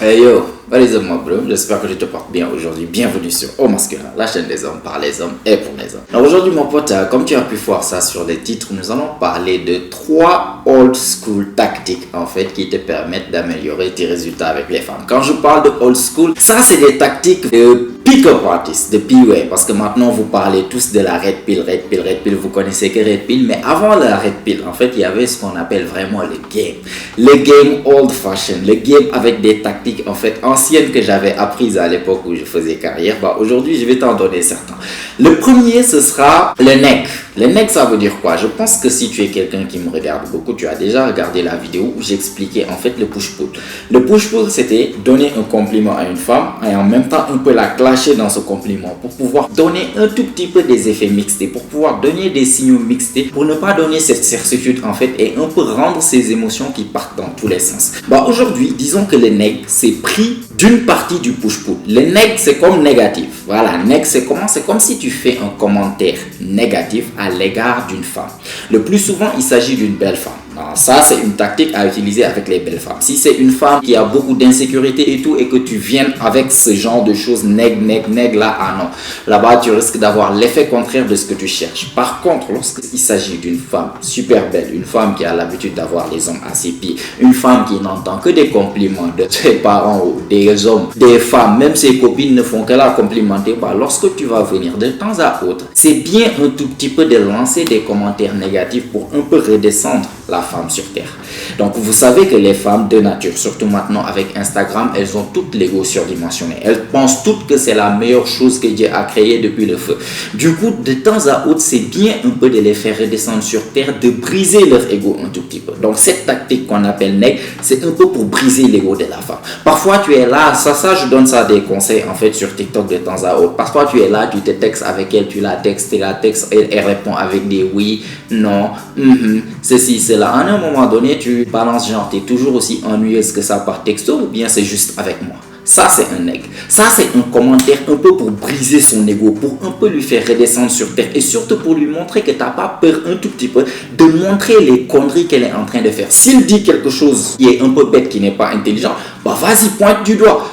Hey yo, what is up my bro? J'espère que tu te portes bien aujourd'hui. Bienvenue sur Au Masculin, la chaîne des hommes par les hommes et pour les hommes. Alors aujourd'hui mon pote, comme tu as pu voir ça sur les titres, nous allons parler de 3 old school tactiques en fait qui te permettent d'améliorer tes résultats avec les femmes. Quand je parle de old school, ça c'est des tactiques de pick-up artist, de PUA, parce que maintenant vous parlez tous de la red pill, vous connaissez que red pill, mais avant la red pill, en fait, il y avait ce qu'on appelle vraiment le game old fashion, le game avec des tactiques en fait anciennes que j'avais apprises à l'époque où je faisais carrière. Aujourd'hui, je vais t'en donner certains. Le premier, ce sera le neck. Le neck, ça veut dire quoi? Je pense que si tu es quelqu'un qui me regarde beaucoup, tu as déjà regardé la vidéo où j'expliquais en fait le push-pull. Le push-pull, c'était donner un compliment à une femme et en même temps un peu la clasher dans ce compliment pour pouvoir donner un tout petit peu des effets mixtés, pour pouvoir donner des signaux mixtés, pour ne pas donner cette certitude en fait et un peu rendre ces émotions qui partent dans tous les sens. Aujourd'hui, disons que le neck, c'est pris d'une partie du push-pull. Le neck, c'est comme négatif. Voilà, neck, c'est comment? C'est comme si tu fais un commentaire négatif à l'égard d'une femme. Le plus souvent, il s'agit d'une belle femme. Alors, ça, c'est une tactique à utiliser avec les belles femmes. Si c'est une femme qui a beaucoup d'insécurité et tout, et que tu viennes avec ce genre de choses, neg, là, ah non. Là-bas, tu risques d'avoir l'effet contraire de ce que tu cherches. Par contre, lorsqu'il s'agit d'une femme super belle, une femme qui a l'habitude d'avoir les hommes à ses pieds, une femme qui n'entend que des compliments de ses parents ou des hommes, des femmes, même ses copines ne font que la complimenter, lorsque tu vas venir de temps à autre, c'est bien un tout petit peu de lancer des commentaires négatifs pour un peu redescendre la femme sur terre. Donc vous savez que les femmes de nature, surtout maintenant avec Instagram, elles ont toutes l'ego surdimensionné. Elles pensent toutes que c'est la meilleure chose que Dieu a créée depuis le feu. Du coup, de temps à autre, c'est bien un peu de les faire redescendre sur terre, de briser leur ego un tout petit peu. Donc cette tactique qu'on appelle neg, c'est un peu pour briser l'ego de la femme. Parfois tu es là, ça je donne ça des conseils en fait sur TikTok de temps à autre. Parfois tu es là, tu te textes avec elle, tu la textes, elle répond avec des oui, non, ceci, cela. À un moment donné, tu balances genre, t'es toujours aussi ennuyeuse que ça par texto ou bien c'est juste avec moi? Ça, c'est un neg. Ça, c'est un commentaire un peu pour briser son ego, pour un peu lui faire redescendre sur terre et surtout pour lui montrer que tu n'as pas peur un tout petit peu de montrer les conneries qu'elle est en train de faire. S'il dit quelque chose qui est un peu bête, qui n'est pas intelligent, vas-y, pointe du doigt.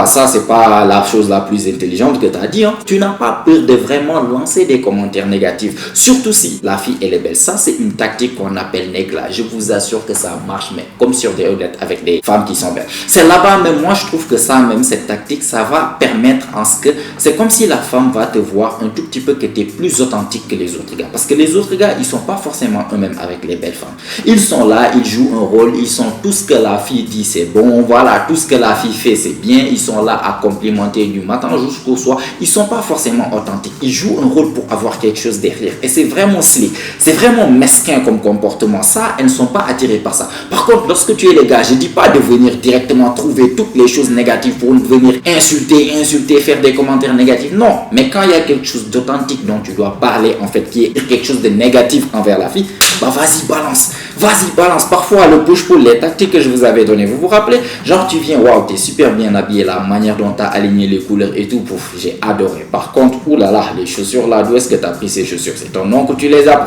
Ça, c'est pas la chose la plus intelligente que tu as dit. Tu n'as pas peur de vraiment lancer des commentaires négatifs. Surtout si la fille, elle est belle. Ça, c'est une tactique qu'on appelle neg là. Je vous assure que ça marche, mais comme sur des honnêtes avec des femmes qui sont belles. C'est là-bas, mais moi, je trouve que ça, même cette tactique, ça va permettre en ce que c'est comme si la femme va te voir un tout petit peu que tu es plus authentique que les autres gars. Parce que les autres gars, ils sont pas forcément eux-mêmes avec les belles femmes. Ils sont là, ils jouent un rôle, ils sont tout ce que la fille dit, c'est bon. Voilà, tout ce que la fille fait, c'est bien. Ils sont là à complimenter du matin jusqu'au soir. Ils sont pas forcément authentiques. Ils jouent un rôle pour avoir quelque chose derrière. Et c'est vraiment slick. C'est vraiment mesquin comme comportement. Ça, elles ne sont pas attirées par ça. Par contre, lorsque tu es les gars, je dis pas de venir directement trouver toutes les choses négatives pour venir insulter, faire des commentaires négatifs. Non. Mais quand il y a quelque chose d'authentique dont tu dois parler, en fait, qui est quelque chose de négatif envers la fille, vas-y, balance. Vas-y, balance. Parfois, le push-pull, les tactiques que je vous avais données, vous vous rappelez? Genre, tu viens, waouh, t'es super bien habillé, la manière dont tu as aligné les couleurs et tout, j'ai adoré. Par contre, oulala, les chaussures là, d'où est-ce que tu as pris ces chaussures? C'est ton oncle, tu les as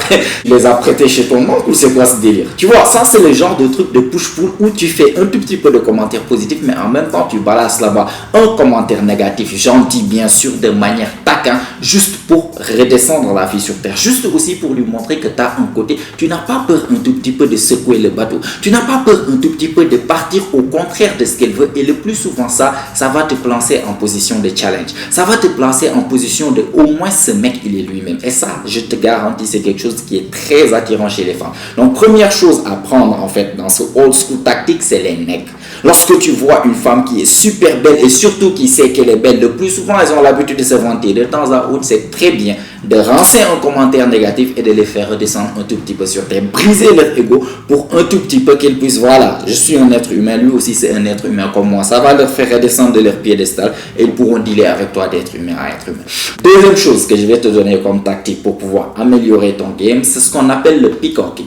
prêtées chez ton oncle ou c'est quoi ce délire? Tu vois, ça c'est le genre de truc de push-pull où tu fais un tout petit peu de commentaires positifs, mais en même temps, tu balances là-bas un commentaire négatif, gentil, bien sûr, de manière taquin, juste pour redescendre la fille sur terre. Juste aussi pour lui montrer que tu as un côté, tu n'as pas peur un tout petit peu de secouer le bateau. Tu n'as pas peur un tout petit peu de partir au contraire de ce qu'elle veut. Et le plus souvent, ça va te placer en position de challenge. Ça va te placer en position de au moins ce mec, il est lui-même. Et ça, je te garantis, c'est quelque chose qui est très attirant chez les femmes. Donc, première chose à prendre en fait dans ce old school tactique, c'est les necks. Lorsque tu vois une femme qui est super belle et surtout qui sait qu'elle est belle, le plus souvent, elles ont l'habitude de se vanter. De temps à autre, c'est très bien de lancer un commentaire négatif et de les faire redescendre un tout petit peu sur terre, briser leur ego pour un tout petit peu qu'ils puissent, voilà, je suis un être humain, lui aussi c'est un être humain comme moi, ça va leur faire redescendre de leur piédestal et ils pourront dealer avec toi d'être humain à être humain. Deuxième chose que je vais te donner comme tactique pour pouvoir améliorer ton game, c'est ce qu'on appelle le peacocking.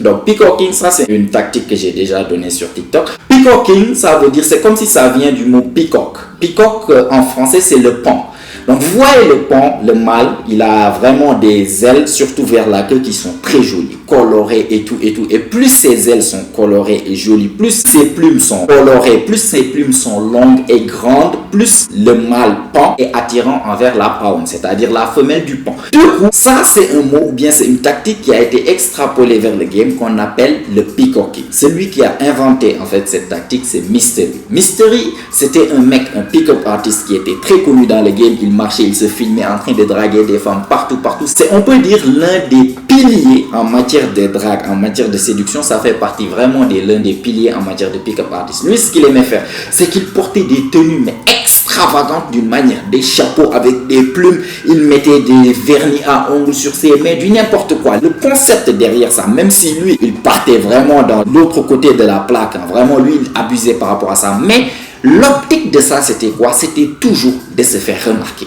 Donc, peacocking, ça c'est une tactique que j'ai déjà donnée sur TikTok. Peacocking, ça veut dire, c'est comme si ça vient du mot peacock. Peacock en français, c'est le paon. Donc, vous voyez le paon, le mâle, il a vraiment des ailes, surtout vers la queue, qui sont très jolies. colorées et tout. Et plus ses ailes sont colorées et jolies, plus ses plumes sont colorées, plus ses plumes sont longues et grandes, plus le mâle pan est attirant envers la pawn, c'est-à-dire la femelle du pan. Du coup, ça c'est un mot ou bien c'est une tactique qui a été extrapolée vers le game qu'on appelle le peacocking. Celui qui a inventé en fait cette tactique, c'est Mystery. Mystery, c'était un mec, un pick-up artist qui était très connu dans le game. Il marchait, il se filmait en train de draguer des femmes partout. C'est, on peut dire, l'un des piliers en matière de drague, en matière de séduction. Ça fait partie vraiment de l'un des piliers en matière de pick-up artist. Lui, ce qu'il aimait faire, c'est qu'il portait des tenues mais extravagantes d'une manière, des chapeaux avec des plumes, il mettait des vernis à ongles sur ses mains, du n'importe quoi. Le concept derrière ça, même si lui, il partait vraiment dans l'autre côté de la plaque, hein, vraiment lui, il abusait par rapport à ça, mais l'optique de ça, c'était quoi? C'était toujours de se faire remarquer.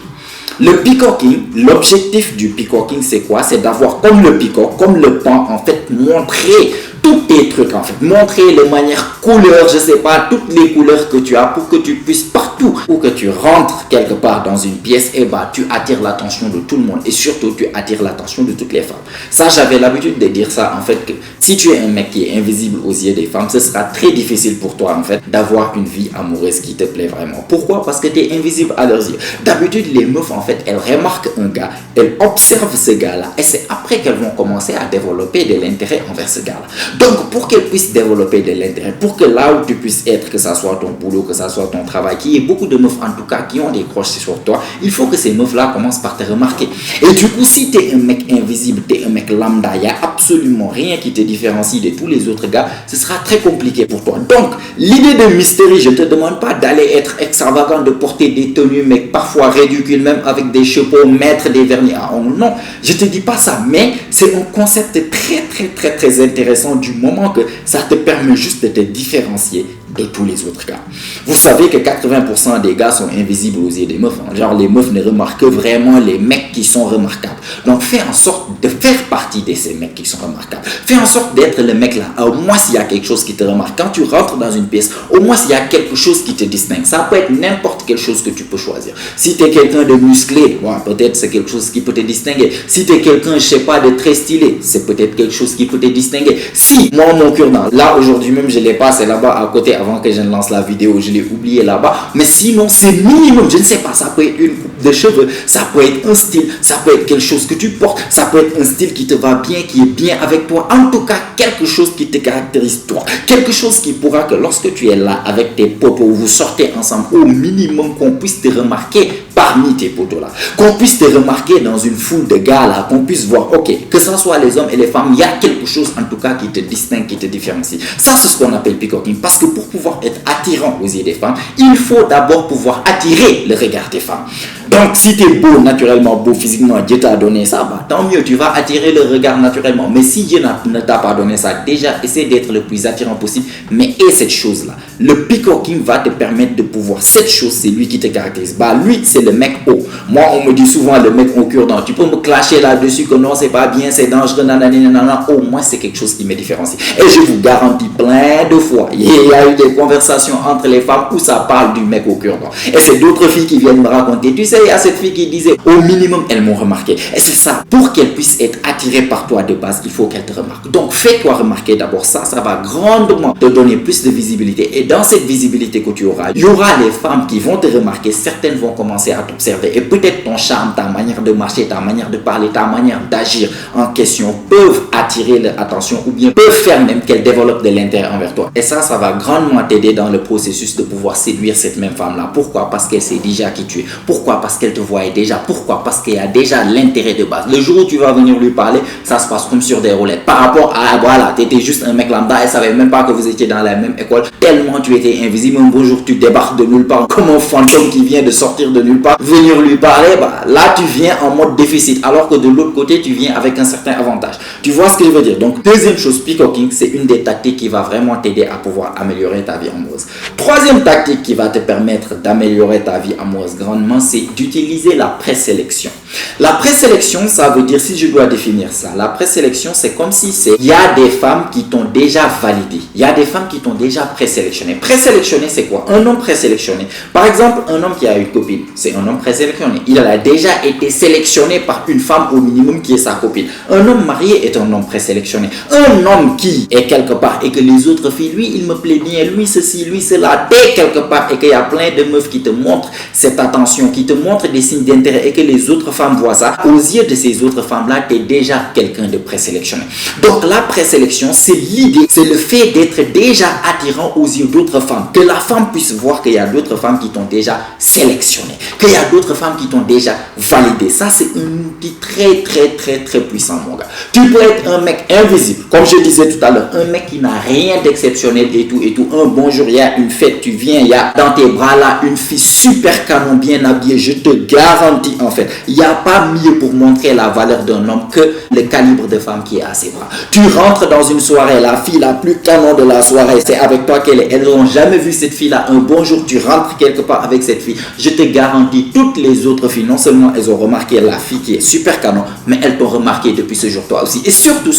Le peacocking, l'objectif du peacocking, c'est quoi? C'est d'avoir comme le peacock, comme le pan, en fait, montrer tous tes trucs, en fait. Montrer les manières couleurs, je sais pas, toutes les couleurs que tu as pour que tu puisses partout, pour que tu rentres quelque part dans une pièce, et bah, tu attires l'attention de tout le monde. Et surtout, tu attires l'attention de toutes les femmes. Ça, j'avais l'habitude de dire ça, en fait, que si tu es un mec qui est invisible aux yeux des femmes, ce sera très difficile pour toi, en fait, d'avoir une vie amoureuse qui te plaît vraiment. Pourquoi? Parce que tu es invisible à leurs yeux. D'habitude, les meufs, en fait, elles remarquent un gars, elles observent ce gars-là, et c'est après qu'elles vont commencer à développer de l'intérêt envers ce gars-là. Donc, pour qu'elles puissent développer de l'intérêt, pour que là où tu puisses être, que ça soit ton boulot, que ça soit ton travail, qu'il y ait beaucoup de meufs, en tout cas, qui ont des croches sur toi, il faut que ces meufs-là commencent par te remarquer. Et du coup, si tu es un mec invisible, tu es un mec lambda, il n'y a absolument rien qui te différencie de tous les autres gars, ce sera très compliqué pour toi. Donc, l'idée de Mystery, je ne te demande pas d'aller être extravagant, de porter des tenues, mais parfois ridicules, même avec des chapeaux, mettre des vernis à ongles. Non, je ne te dis pas ça, mais c'est un concept très intéressant du moment que ça te permet juste de te différencier de tous les autres gars. Vous savez que 80% des gars sont invisibles aux yeux des meufs. Hein. Genre, les meufs ne remarquent vraiment les mecs qui sont remarquables. Donc, fais en sorte de faire partie de ces mecs qui sont remarquables. Fais en sorte d'être le mec là. Au moins, s'il y a quelque chose qui te remarque. Quand tu rentres dans une pièce, au moins, s'il y a quelque chose qui te distingue. Ça peut être n'importe quelle chose que tu peux choisir. Si tu es quelqu'un de musclé, ouais, peut-être c'est quelque chose qui peut te distinguer. Si tu es quelqu'un, je sais pas, de très stylé, c'est peut-être quelque chose qui peut te distinguer. Si, moi, mon cure-dent, là, aujourd'hui même, je l'ai passé là-bas à côté avant que je ne lance la vidéo, je l'ai oublié là-bas. Mais sinon, c'est minimum, je ne sais pas, ça peut être une coupe de cheveux, ça peut être un style, ça peut être quelque chose que tu portes, ça peut être un style qui te va bien, qui est bien avec toi. En tout cas, quelque chose qui te caractérise toi. Quelque chose qui pourra que lorsque tu es là avec tes potos, vous sortez ensemble, au minimum qu'on puisse te remarquer parmi tes potos là. Qu'on puisse te remarquer dans une foule de gars là, qu'on puisse voir, ok, que ce soit les hommes et les femmes, il y a quelque chose en tout cas qui te distingue, qui te différencie. Ça, c'est ce qu'on appelle peacocking. Parce que pour pouvoir être attirant aux yeux des femmes, il faut d'abord pouvoir attirer le regard des femmes. Donc, si tu es beau, naturellement beau, physiquement, Dieu t'a donné ça, bah, tant mieux, tu vas attirer le regard naturellement. Mais si Dieu ne t'a pas donné ça, déjà, essaie d'être le plus attirant possible, mais aie cette chose-là. Le peacocking va te permettre de pouvoir, cette chose, c'est lui qui te caractérise. Bah, lui, c'est le mec haut. Moi, on me dit souvent, le mec au cure-dent, tu peux me clasher là-dessus que non, c'est pas bien, c'est dangereux, nanana. Au moins, c'est quelque chose qui me différencie. Et je vous garantis plein de fois, il y a eu des conversations entre les femmes où ça parle du mec au cure-dent. Et c'est d'autres filles qui viennent me raconter, tu sais, il y a cette fille qui disait, au minimum, elles m'ont remarqué. Et c'est ça, pour qu'elle puisse être attirée par toi de base, il faut qu'elle te remarque. Donc, fais-toi remarquer d'abord ça va grandement te donner plus de visibilité. Et dans cette visibilité que tu auras, il y aura les femmes qui vont te remarquer, certaines vont commencer à t'observer. Et peut-être ton charme, ta manière de marcher, ta manière de parler, ta manière d'agir en question peuvent attirer leur attention ou bien peuvent faire même qu'elle développe de l'intérêt envers toi. Et ça va grandement t'aider dans le processus de pouvoir séduire cette même femme-là. Pourquoi? Parce qu'elle sait déjà qui tu es. Pourquoi? Parce qu'elle te voyait déjà. Pourquoi? Parce qu'il y a déjà l'intérêt de base. Le jour où tu vas venir lui parler, ça se passe comme sur des roulettes. Par rapport à, voilà, tu étais juste un mec lambda, elle savait même pas que vous étiez dans la même école. Tellement tu étais invisible, un beau jour tu débarques de nulle part, comme un fantôme qui vient de sortir de nulle part, venir lui parler, bah, là tu viens en mode déficit, alors que de l'autre côté, tu viens avec un certain avantage. Tu vois ce que je veux dire? Donc, deuxième chose, peacocking, c'est une des tactiques qui va vraiment t'aider à pouvoir améliorer ta vie amoureuse. Troisième tactique qui va te permettre d'améliorer ta vie amoureuse grandement, c'est d'utiliser la présélection. La présélection, ça veut dire, si je dois définir ça, la présélection, c'est comme si il y a des femmes qui t'ont déjà validé. Il y a des femmes qui t'ont déjà présélectionné. Présélectionné, c'est quoi? Un homme présélectionné. Par exemple, un homme qui a une copine, c'est c'est un homme présélectionné. Il a déjà été sélectionné par une femme au minimum qui est sa copine. Un homme marié est un homme présélectionné. Un homme qui est quelque part et que les autres filles, lui, il me plaît bien, lui, ceci, lui, cela, dès quelque part et qu'il y a plein de meufs qui te montrent cette attention, qui te montrent des signes d'intérêt et que les autres femmes voient ça, aux yeux de ces autres femmes-là, tu es déjà quelqu'un de présélectionné. Donc la présélection, c'est l'idée, c'est le fait d'être déjà attirant aux yeux d'autres femmes. Que la femme puisse voir qu'il y a d'autres femmes qui t'ont déjà sélectionné, qu'il y a d'autres femmes qui t'ont déjà validé. Ça, c'est un outil très puissant, mon gars. Tu peux être un mec invisible, comme je disais tout à l'heure, un mec qui n'a rien d'exceptionnel et tout. Un bonjour, il y a une fête, tu viens, il y a dans tes bras là une fille super canon, bien habillée. Je te garantis, en fait, il n'y a pas mieux pour montrer la valeur d'un homme que le calibre de femme qui est à ses bras. Tu rentres dans une soirée, la fille la plus canon de la soirée, c'est avec toi qu'elle est. Elles n'ont jamais vu cette fille-là. Un bonjour, tu rentres quelque part avec cette fille. Je te garantis, toutes les autres filles, non seulement elles ont remarqué la fille qui est super canon, mais elles t'ont remarqué depuis ce jour toi aussi. Et surtout,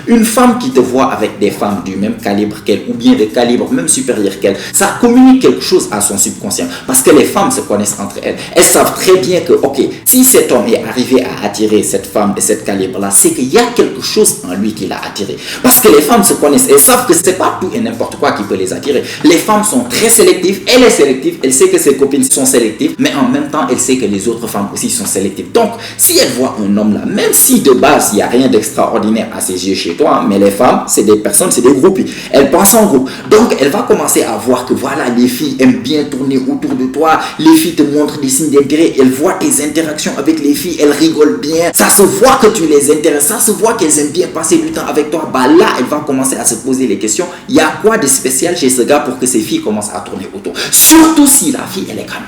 une femme qui te voit avec des femmes du même calibre qu'elle, ou bien de calibre même supérieur qu'elle, ça communique quelque chose à son subconscient. Parce que les femmes se connaissent entre elles. Elles savent très bien que, ok, si cet homme est arrivé à attirer cette femme de cette calibre-là, c'est qu'il y a quelque chose en lui qui l'a attiré. Parce que les femmes se connaissent, elles savent que c'est pas tout et n'importe quoi qui peut les attirer. Les femmes sont très sélectives, elle est sélective, elle sait que ses copines sont sélectives, mais en même temps, elle sait que les autres femmes aussi sont sélectives. Donc, si elle voit un homme là, même si de base, il n'y a rien d'extraordinaire à ses yeux chez toi, mais les femmes, c'est des personnes, c'est des groupies. Elles pensent en groupe. Donc, elle va commencer à voir que voilà, les filles aiment bien tourner autour de toi, les filles te montrent des signes d'intérêt, elles voient tes interactions avec les filles, elles rigolent bien, ça se voit que tu les intéresses, ça se voit qu'elles aiment bien passer du temps avec toi. Bah là, elle va commencer à se poser les questions. Il y a quoi de spécial chez ce gars pour que ces filles commencent à tourner autour? Surtout si la fille, elle est calme.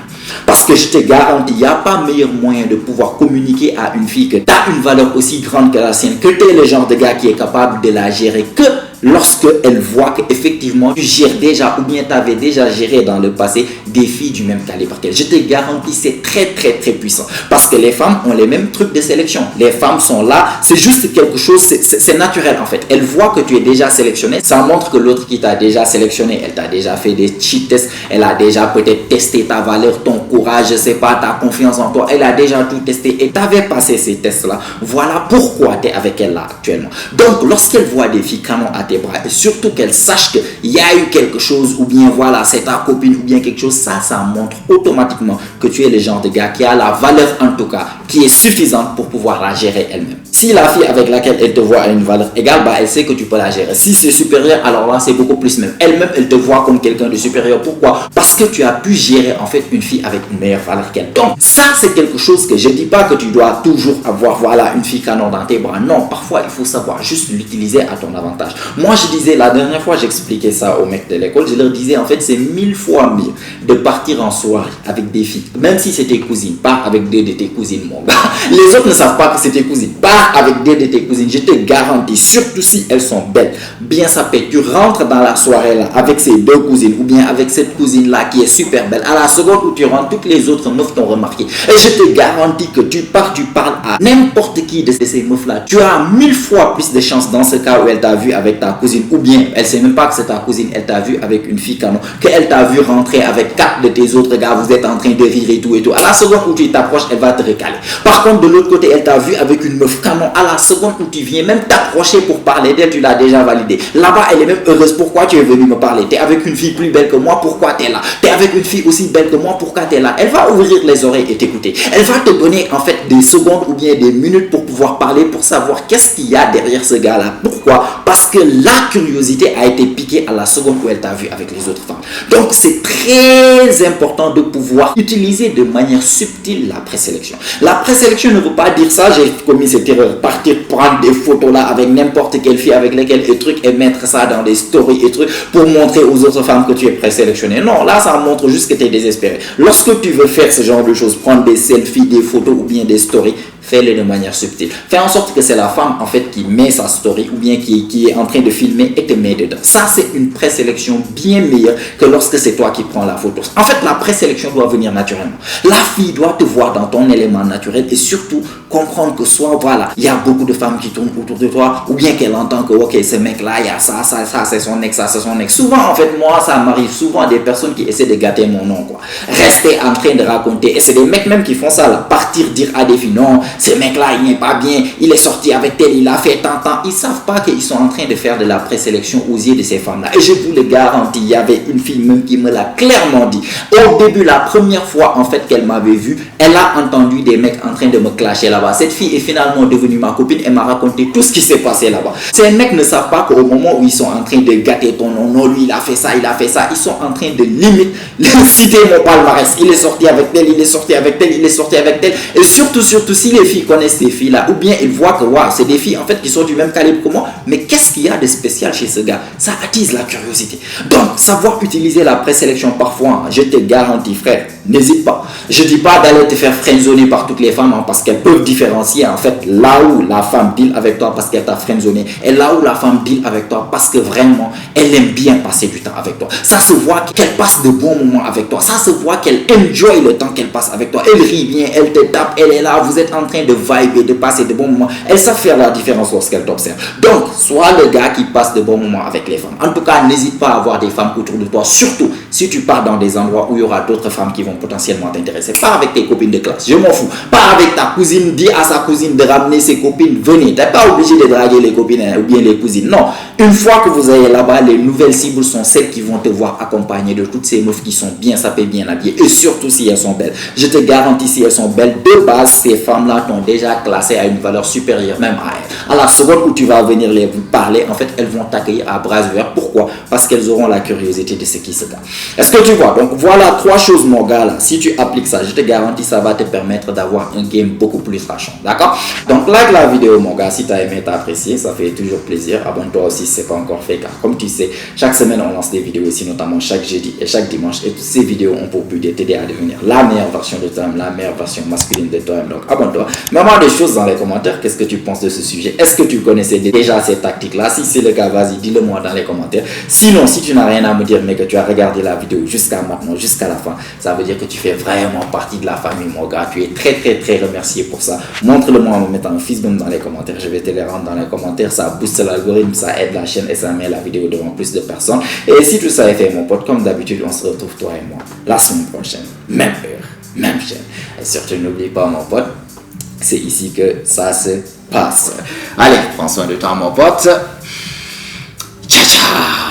Parce que je te garantis, il n'y a pas meilleur moyen de pouvoir communiquer à une fille que tu as une valeur aussi grande que la sienne, que tu es le genre de gars qui est capable de la gérer, que lorsque elle voit qu'effectivement tu gères déjà ou bien tu avais déjà géré dans le passé des filles du même calibre qu'elle. Je te garantis, c'est très puissant. Parce que les femmes ont les mêmes trucs de sélection. Les femmes sont là, c'est juste quelque chose, c'est naturel en fait. Elles voient que tu es déjà sélectionné. Ça montre que l'autre qui t'a déjà sélectionné, elle t'a déjà fait des cheat tests, elle a déjà peut-être testé ta valeur, ton courage, je sais pas, ta confiance en toi. Elle a déjà tout testé et tu avais passé ces tests-là. Voilà pourquoi tu es avec elle là actuellement. Donc, lorsqu'elle voit des filles canon à tes bras et surtout qu'elle sache qu'il y a eu quelque chose ou bien voilà, c'est ta copine ou bien quelque chose, ça montre automatiquement que tu es le genre de gars qui a la valeur en tout cas, qui est suffisante pour pouvoir la gérer elle-même. Si la fille avec laquelle elle te voit a une valeur égale, bah elle sait que tu peux la gérer. Si c'est supérieur, alors là c'est beaucoup plus même. Elle-même, elle te voit comme quelqu'un de supérieur. Pourquoi? Parce que tu as pu gérer en fait une fille avec une meilleure valeur qu'elle. Donc ça c'est quelque chose que je dis pas que tu dois toujours avoir voilà une fille canon dans tes bras. Non, parfois il faut savoir juste l'utiliser à ton avantage. Moi je disais la dernière fois, j'expliquais ça aux mecs de l'école, je leur disais en fait c'est 1000 fois mieux de partir en soirée avec des filles, même si c'est tes cousines, pas avec deux de tes cousines mon gars. Les autres ne savent pas que c'est tes cousines, pas avec deux de tes cousines, je te garantis, surtout si elles sont belles, bien sapées, tu rentres dans la soirée là avec ces deux cousines ou bien avec cette cousine là qui est super belle, à la seconde où tu rentres, toutes les autres meufs t'ont remarqué et je te garantis que tu parles à n'importe qui de ces meufs là, tu as 1000 fois plus de chances dans ce cas où elle t'a vu avec ta cousine ou bien elle sait même pas que c'est ta cousine, elle t'a vu avec une fille canon, qu'elle t'a vu rentrer avec 4 de tes autres gars, vous êtes en train de rire et tout, à la seconde où tu t'approches, elle va te recaler. Par contre de l'autre côté, elle t'a vu avec une meuf canon, à la seconde où tu viens même t'approcher pour parler d'elle, tu l'as déjà validé. Là-bas, elle est même heureuse. Pourquoi tu es venu me parler? Tu es avec une fille plus belle que moi, pourquoi tu es là? Tu es avec une fille aussi belle que moi, pourquoi tu es là? Elle va ouvrir les oreilles et t'écouter. Elle va te donner en fait des secondes ou bien des minutes pour pouvoir parler, pour savoir qu'est-ce qu'il y a derrière ce gars-là. Pourquoi? Parce que la curiosité a été piquée à la seconde où elle t'a vu avec les autres femmes. Donc c'est très important de pouvoir utiliser de manière subtile la présélection. La présélection ne veut pas dire ça, j'ai commis cette erreur, partir prendre des photos là avec n'importe quelle fille avec lesquelles et trucs et mettre ça dans des stories et trucs pour montrer aux autres femmes que tu es présélectionné. Non, là ça montre juste que tu es désespéré. Lorsque tu veux faire ce genre de choses, prendre des selfies, des photos ou bien des stories, fais-le de manière subtile. Fais en sorte que c'est la femme en fait qui met sa story ou bien qui est en train de filmer et te met dedans. Ça, c'est une présélection bien meilleure que lorsque c'est toi qui prends la photo. En fait, la présélection doit venir naturellement. La fille doit te voir dans ton élément naturel et surtout comprendre que soit voilà, il y a beaucoup de femmes qui tournent autour de toi ou bien qu'elle entend que ok, ce mec-là, il y a ça, c'est son ex, ça, c'est son ex. Souvent, en fait, moi, ça m'arrive souvent des personnes qui essaient de gâter mon nom, quoi. Rester en train de raconter. Et c'est des mecs même qui font ça, là. Partir dire à des filles, non, ce mec-là, il n'est pas bien, il est sorti avec tel, il a fait tant. Ils savent pas qu'ils sont en train de faire de la présélection aux yeux de ces femmes-là. Et je vous le garantis, il y avait une fille même qui me l'a clairement dit. Au début, la première fois, en fait, qu'elle m'avait vu, elle a entendu des mecs en train de me clasher là-bas. Cette fille est finalement devenue ma copine et m'a raconté tout ce qui s'est passé là-bas. Ces mecs ne savent pas qu'au moment où ils sont en train de gâter ton nom, non, lui, il a fait ça, ils sont en train de limite citer mon palmarès. Il est sorti avec tel, il est sorti avec tel, il est sorti avec tel. Et surtout, si les filles connaissent ces filles-là, ou bien ils voient que, waouh, c'est des filles, en fait, qui sont du même calibre que moi, mais qu'est-ce qu'il y a de spécial chez ce gars? Ça attise la curiosité. Donc, savoir utiliser la présélection parfois, je te garantis, frère, n'hésite pas. Je dis pas d'aller te faire friendzoner par toutes les femmes, hein, parce qu'elles peuvent différencier, en fait, là où la femme deal avec toi parce qu'elle t'a friendzoné, et là où la femme deal avec toi parce que vraiment, elle aime bien passer du temps avec toi. Ça se voit qu'elle passe de bons moments avec toi. Ça se voit qu'elle enjoy le temps qu'elle passe avec toi. Elle rit bien, elle te tape, elle est là, vous êtes en train de vibrer, de passer de bons moments. Elle sait faire la différence lorsqu'elle t'observe. Donc, sois le gars qui passe de bons moments avec les femmes. En tout cas, n'hésite pas à avoir des femmes autour de toi, surtout si tu pars dans des endroits où il y aura d'autres femmes qui vont potentiellement t'intéresser. Pas avec tes copines de classe, je m'en fous. Pas avec ta cousine, dis à sa cousine de ramener ses copines, venez. Tu n'es pas obligé de draguer les copines, hein, ou bien les cousines. Non, une fois que vous allez là-bas, les nouvelles cibles sont celles qui vont te voir accompagnées de toutes ces meufs qui sont bien sapées, bien habillées, et surtout si elles sont belles. Je te garantis, si elles sont belles, de base, ces femmes-là t'ont déjà classé à une valeur supérieure même à elles. À la seconde où tu vas venir les parler, en fait, elles vont t'accueillir à bras ouverts. Pourquoi? Parce qu'elles auront la curiosité de ce qui se passe. Est-ce que tu vois? Donc voilà 3 choses, mon gars, là. Si tu appliques ça, je te garantis, ça va te permettre d'avoir un game beaucoup plus tranchant. D'accord? Donc like la vidéo, mon gars, si tu as aimé, tu as apprécié, ça fait toujours plaisir. Abonne-toi aussi si ce n'est pas encore fait, car comme tu sais, chaque semaine on lance des vidéos ici, notamment chaque jeudi et chaque dimanche, et toutes ces vidéos ont pour but de t'aider à devenir la meilleure version de toi-même, la meilleure version masculine de toi-même. Donc abonne-toi, mets-moi des choses dans les commentaires. Qu'est-ce que tu penses de ce sujet? Est-ce que tu connaissais déjà ces tactiques-là? Si c'est le cas, vas-y, dis-le-moi dans les commentaires. Sinon, si tu n'as rien à me dire, mais que tu as regardé la vidéo jusqu'à maintenant, jusqu'à la fin, ça veut dire que tu fais vraiment partie de la famille, mon gars. Tu es très très très remercié pour ça. Montre-le-moi en me mettant un fist bump dans les commentaires. Je vais te les rendre dans les commentaires. Ça booste l'algorithme, ça aide la chaîne et ça met la vidéo devant plus de personnes. Et si tout ça est fait, mon pote, comme d'habitude, on se retrouve toi et moi la semaine prochaine. Même heure, même chaîne. Et surtout, n'oublie pas, mon pote, c'est ici que ça se passe. Allez, prends soin de toi, mon pote. Ciao, ciao.